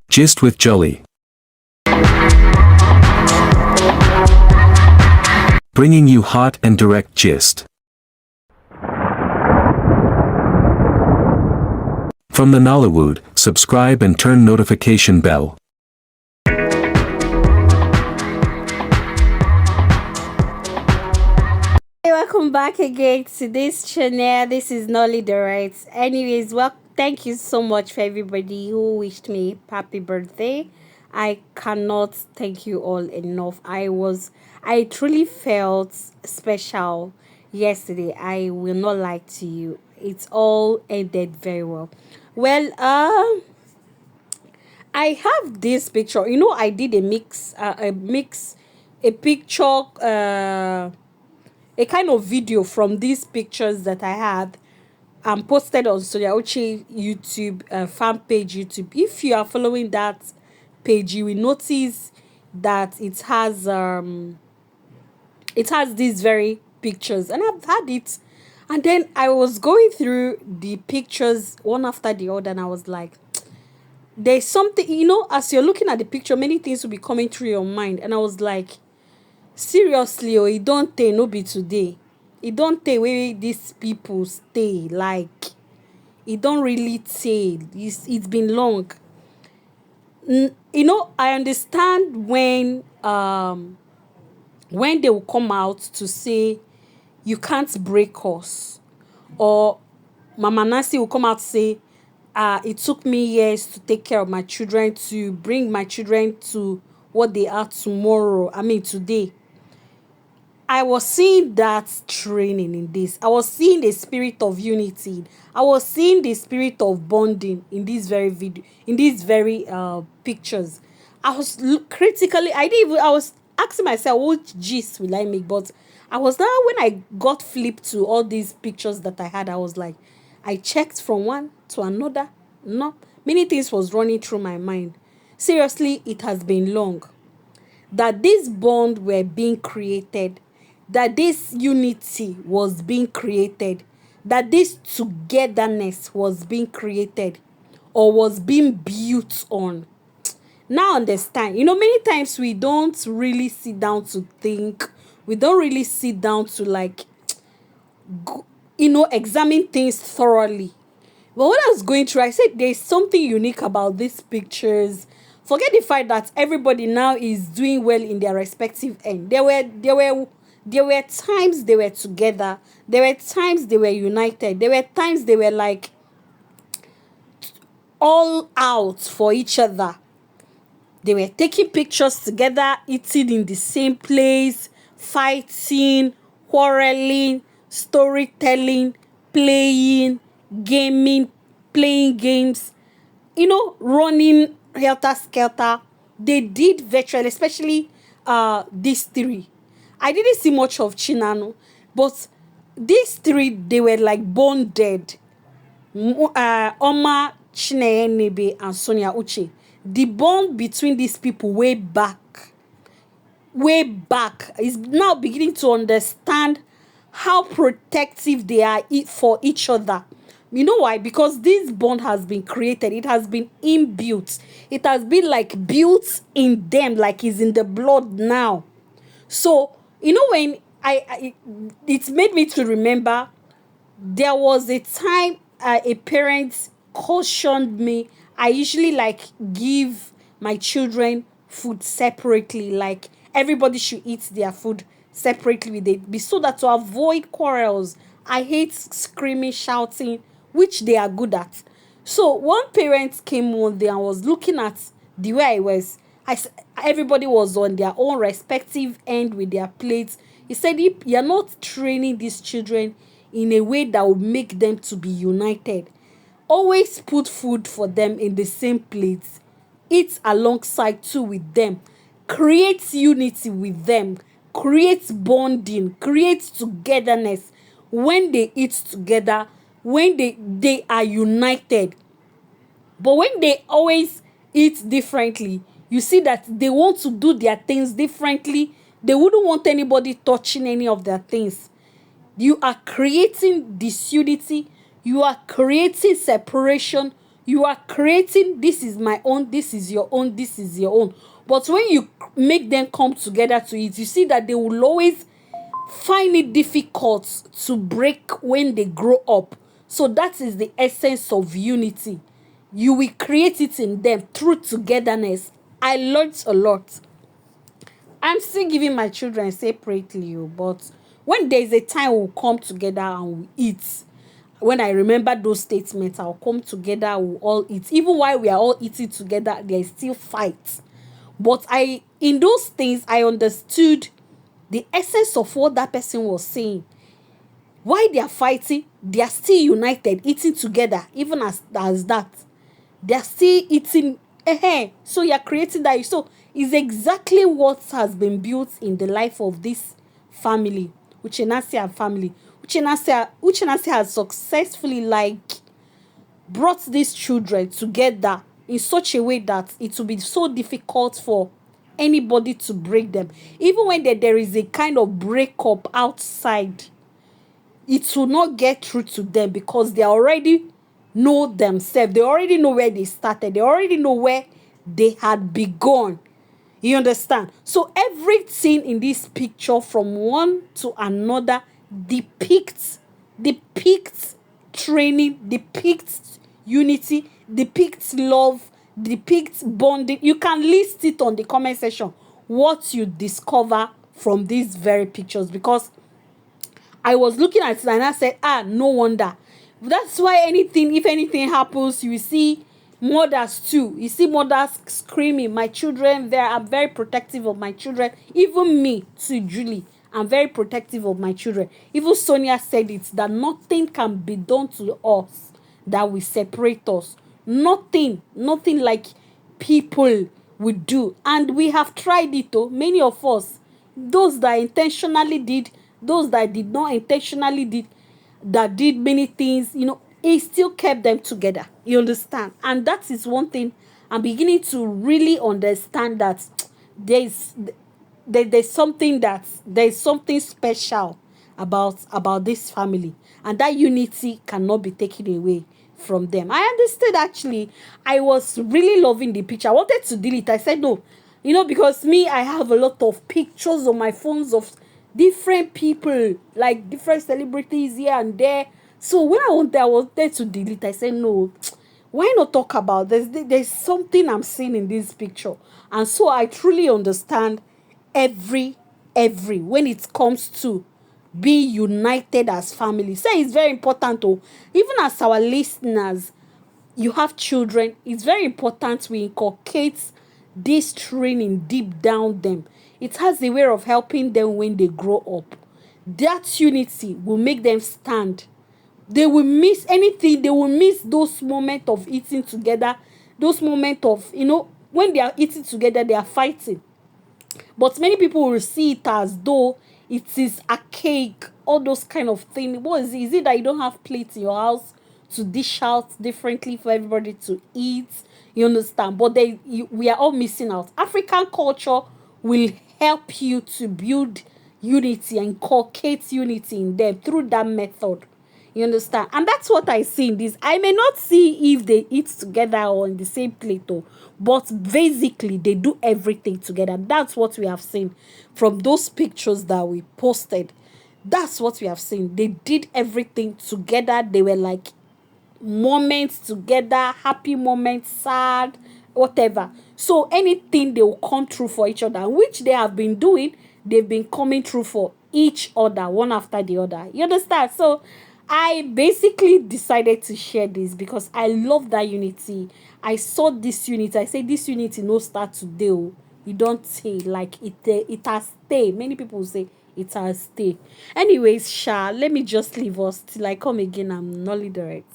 Gist with Jolly. Bringing you hot and direct gist. From the Nollywood, subscribe and turn notification bell. Hey, welcome back again to this channel. This is Nolly the Right. Anyways, well, thank you so much for everybody who wished me happy birthday. I cannot thank you all enough. I truly felt special yesterday. I will not lie to you. It's all ended very well. Well, I have this picture. I did a picture, a kind of video from these pictures that I had posted on Sonia Uche YouTube fan page YouTube. If you are following that page, you will notice that it has these very pictures, and I've had it. And then I was going through the pictures one after the other, and I was like, there's something, as you're looking at the picture, many things will be coming through your mind. And I was like, seriously, oh, it don't take no be today. It don't take where these people stay. Like, it don't really take. It's been long. I understand when they will come out to say you can't break us, or Mama Nancy will come out to say, it took me years to take care of my children, to bring my children to what they are tomorrow. I mean, today. I was seeing that training in this. I was seeing the spirit of unity. I was seeing the spirit of bonding in this very video, in these very pictures. I was critically. I didn't even. I was asking myself, which gist will I make? But I was now, when I got flipped to all these pictures that I had, I was like, I checked from one to another. No, many things was running through my mind. Seriously, it has been long that this bond were being created, that this unity was being created, that this togetherness was being created or was being built on. Now understand, many times we don't really sit down to think, we don't really sit down to examine things thoroughly. But what I was going through, I said there's something unique about these pictures. Forget the fact that everybody now is doing well in their respective end. There were times they were together. There were times they were united. There were times they were like all out for each other. They were taking pictures together, eating in the same place, fighting, quarreling, storytelling, playing, gaming, playing games, running helter skelter. They did virtually, especially these three. I didn't see much of Chinano, but these three, they were like bonded. Oma, Chineye Nebe, and Sonia Uche. The bond between these people way back, is now beginning to understand how protective they are for each other. You know why? Because this bond has been created. It has been inbuilt. It has been like built in them, like it's in the blood now. So, when it made me to remember, there was a time a parent cautioned me. I usually like give my children food separately, like everybody should eat their food separately with it, so that to avoid quarrels. I hate screaming, shouting, which they are good at. So one parent came one day and was looking at the way I was. Everybody was on their own respective end with their plates. He said, if you're not training these children in a way that will make them to be united, always put food for them in the same plates. Eat alongside too with them. Create unity with them. Create bonding. Create togetherness. When they eat together, when they are united. But when they always eat differently, you see that they want to do their things differently. They wouldn't want anybody touching any of their things. You are creating disunity. You are creating separation. You are creating, this is my own, this is your own, this is your own. But when you make them come together to it, you see that they will always find it difficult to break when they grow up. So that is the essence of unity. You will create it in them through togetherness. I learned a lot. I'm still giving my children separately, but when there's a time we'll come together and we eat. When I remember those statements, I'll come together, we'll all eat. Even while we are all eating together, there's still fight. But in those things, I understood the essence of what that person was saying. Why they are fighting, they are still united, eating together, even as that. They are still eating. So you are creating that. So it's exactly what has been built in the life of this family, Uchenasya family. Uchenasya has successfully brought these children together in such a way that it will be so difficult for anybody to break them. Even when there is a kind of breakup outside, it will not get through to them because they already know themselves. They already know where they started. They already know where they had begun. You understand? So everything in this picture from one to another depicts training, depicts unity, depicts love, depicts bonding. You can list it on the comment section what you discover from these very pictures, because I was looking at it and I said, no wonder. That's why if anything happens, you see mothers too. You see mothers screaming, my children, I'm very protective of my children. Even me too, Julie, I'm very protective of my children. Even Sonia said it, that nothing can be done to us that will separate us. Nothing like people would do. And we have tried it though, many of us. Those that intentionally did, those that did not intentionally did many things, it still kept them together. You understand? And that is one thing I'm beginning to really understand, that there's there's something special about this family, and that unity cannot be taken away from them. I understood. Actually, I was really loving the picture. I wanted to delete. I said no, because me, I have a lot of pictures on my phones of different people, like different celebrities here and there. So when I wanted to delete, I said no, why not talk about this? There's something I'm seeing in this picture. And so I truly understand every when it comes to be united as family. So it's very important. Even as our listeners, you have children, it's very important we inculcate this training deep down them. It has a way of helping them when they grow up. That unity will make them stand. They will miss anything. They will miss those moments of eating together, those moments of, when they are eating together, they are fighting. But many people will see it as though it is a cake, all those kind of things. What is it? Is it that you don't have plates in your house to dish out differently for everybody to eat? You understand? But we are all missing out. African culture will help you to build unity and inculcate unity in them through that method. You understand? And that's what I see in this. I may not see if they eat together or in the same plate, but basically they do everything together. That's what we have seen from those pictures that we posted. That's what we have seen. They did everything together. They were like moments together, happy moments, sad, whatever. So anything, they will come through for each other, which they have been doing. They've been coming through for each other, one after the other. You understand? So I basically decided to share this because I love that unity. I saw this unity. I say this unity no start today. You don't say like it has stay. Many people say it has stay. Anyways, let me just leave us till I come again. I'm Nolly Direct.